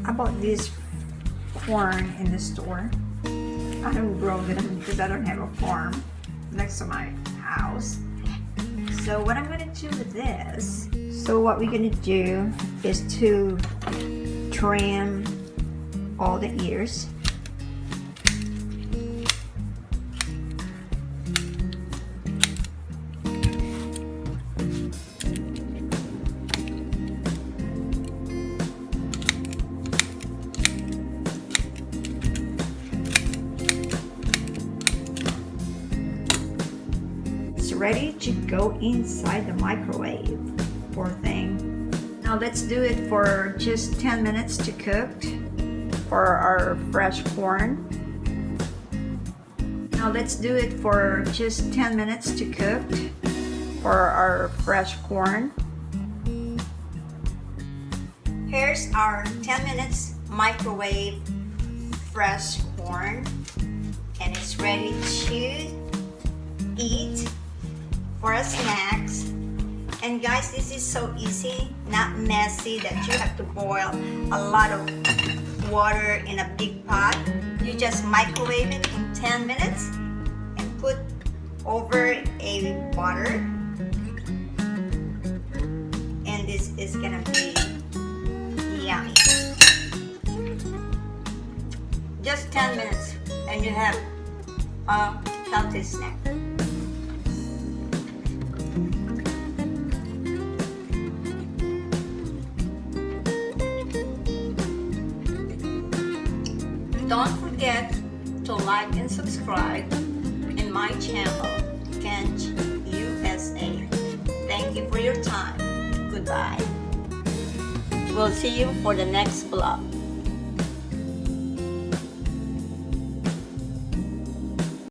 I bought this corn in the store. I haven't grown them because I don't have a farm next to my house. So what I'm gonna do with this, so what we're gonna do is to trim all the ears. Ready to go inside the microwave. Poor thing. Now let's do it for just 10 minutes to cook for our fresh corn. Now let's do it for just 10 minutes to cook for our fresh corn. Here's our 10 minutes microwave fresh corn, and it's ready to eat for a snacks. And guys, this is so easy, not messy that you have to boil a lot of water in a big pot. You just microwave it in 10 minutes and put over a butter, and this is gonna be yummy. Just 10 minutes and you have a healthy snack. Don't forget to like and subscribe in my channel, Kench USA. Thank you for your time. Goodbye. We'll see you for the next vlog.